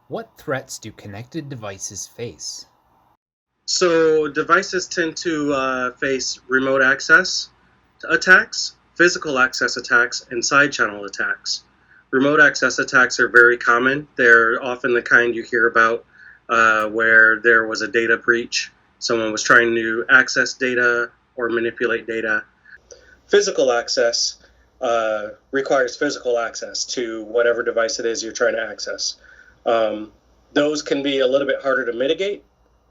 What threats do connected devices face? So devices tend to face remote access attacks, physical access attacks, and side channel attacks. Remote access attacks are very common. They're often the kind you hear about where there was a data breach. Someone was trying to access data or manipulate data. Physical access requires physical access to whatever device it is you're trying to access. Um, those can be a little bit harder to mitigate,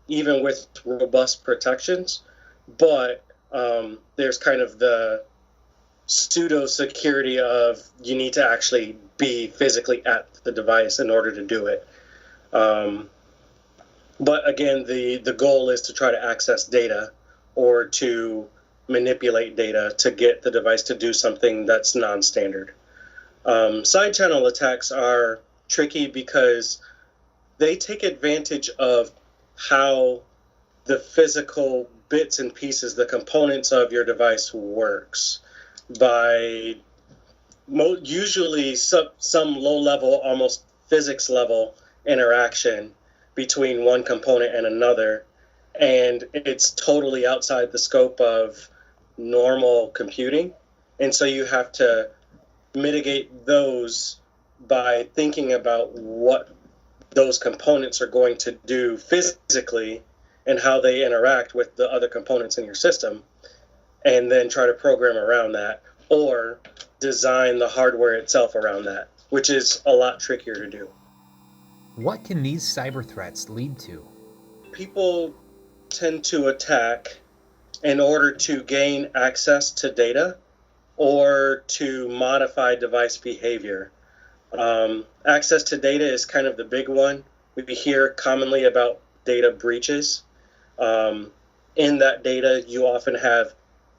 even with robust protections, but there's kind of the pseudo security of you need to actually be physically at the device in order to do it. But again, the goal is to try to access data or to manipulate data to get the device to do something that's non-standard. Side channel attacks are tricky because they take advantage of how the physical bits and pieces, the components of your device works by usually some low level, almost physics level interaction between one component and another. And it's totally outside the scope of normal computing. And so you have to mitigate those by thinking about what those components are going to do physically and how they interact with the other components in your system, and then try to program around that or design the hardware itself around that, which is a lot trickier to do. What can these cyber threats lead to? People tend to attack in order to gain access to data or to modify device behavior. Access to data is kind of the big one. We hear commonly about data breaches. In that data, you often have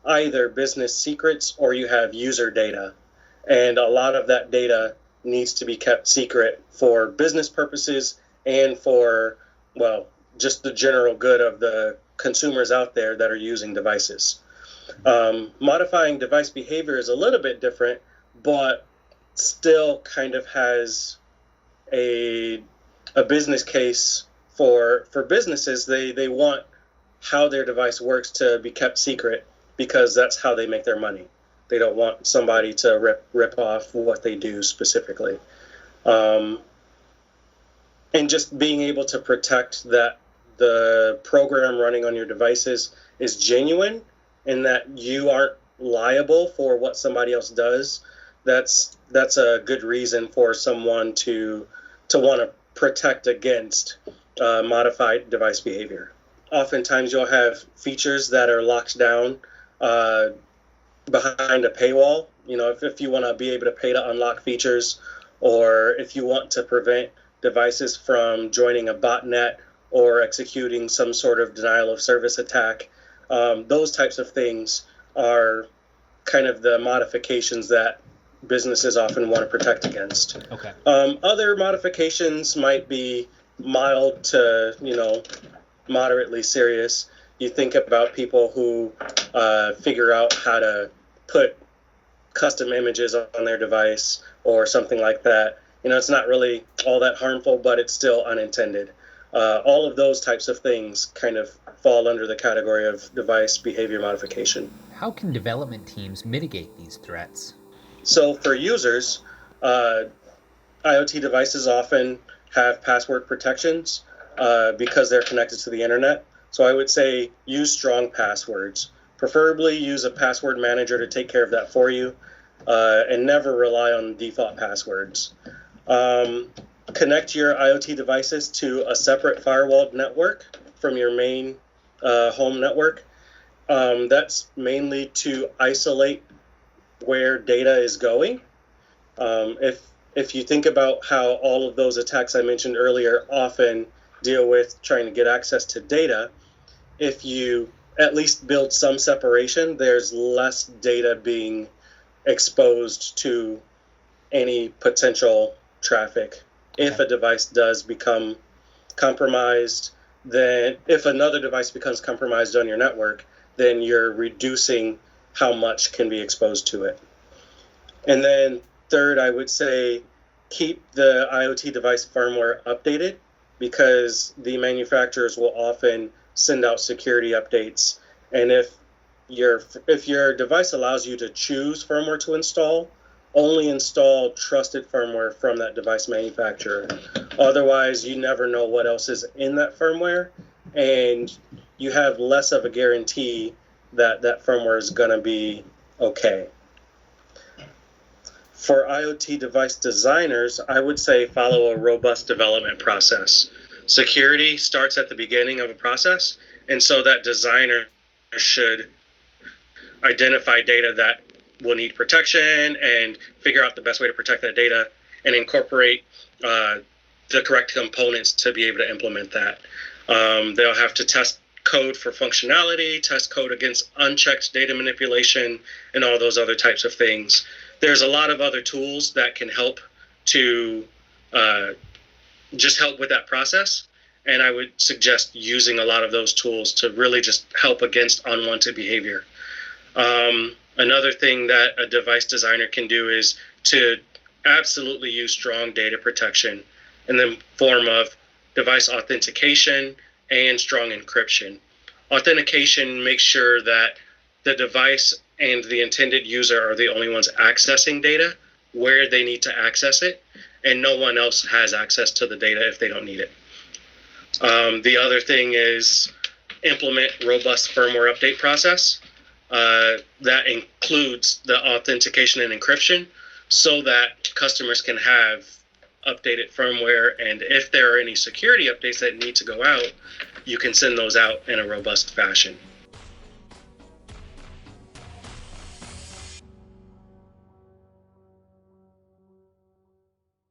either business secrets or you have user data. And a lot of that data needs to be kept secret for business purposes and for, well, just the general good of the consumers out there that are using devices. Modifying device behavior is a little bit different, but still kind of has a business case for businesses. They want how their device works to be kept secret because that's how they make their money. They don't want somebody to rip off what they do specifically. And just being able to protect that the program running on your devices is genuine and that you aren't liable for what somebody else does, that's a good reason for someone to want to protect against modified device behavior. Oftentimes you'll have features that are locked down behind a paywall. You know, if you want to be able to pay to unlock features, or if you want to prevent devices from joining a botnet or executing some sort of denial of service attack, those types of things are kind of the modifications that businesses often want to protect against. Okay. Other modifications might be mild to, moderately serious. You think about people who figure out how to put custom images on their device or something like that. It's not really all that harmful, but it's still unintended. All of those types of things kind of fall under the category of device behavior modification. How can development teams mitigate these threats? So for users, IoT devices often have password protections because they're connected to the internet. So I would say use strong passwords. Preferably use a password manager to take care of that for you, and never rely on default passwords. Connect your IoT devices to a separate firewalled network from your main home network. That's mainly to isolate where data is going. If you think about how all of those attacks I mentioned earlier often deal with trying to get access to data, if you at least build some separation, there's less data being exposed to any potential traffic. Okay. If a device does become compromised, then if another device becomes compromised on your network, then you're reducing how much can be exposed to it. And then third, I would say keep the IoT device firmware updated because the manufacturers will often send out security updates. And if your device allows you to choose firmware to install, only install trusted firmware from that device manufacturer. Otherwise, you never know what else is in that firmware, and you have less of a guarantee that that firmware is going to be okay. For IoT device designers, I would say follow a robust development process. Security starts at the beginning of a process, and so that designer should identify data that will need protection and figure out the best way to protect that data and incorporate the correct components to be able to implement that. They'll have to test code for functionality, test code against unchecked data manipulation, and all those other types of things. There's a lot of other tools that can help to just help with that process. And I would suggest using a lot of those tools to really just help against unwanted behavior. Another thing that a device designer can do is to absolutely use strong data protection in the form of device authentication and strong encryption. Authentication makes sure that the device and the intended user are the only ones accessing data where they need to access it, and no one else has access to the data if they don't need it. The other thing is implement robust firmware update process. That includes the authentication and encryption so that customers can have updated firmware, and if there are any security updates that need to go out, you can send those out in a robust fashion.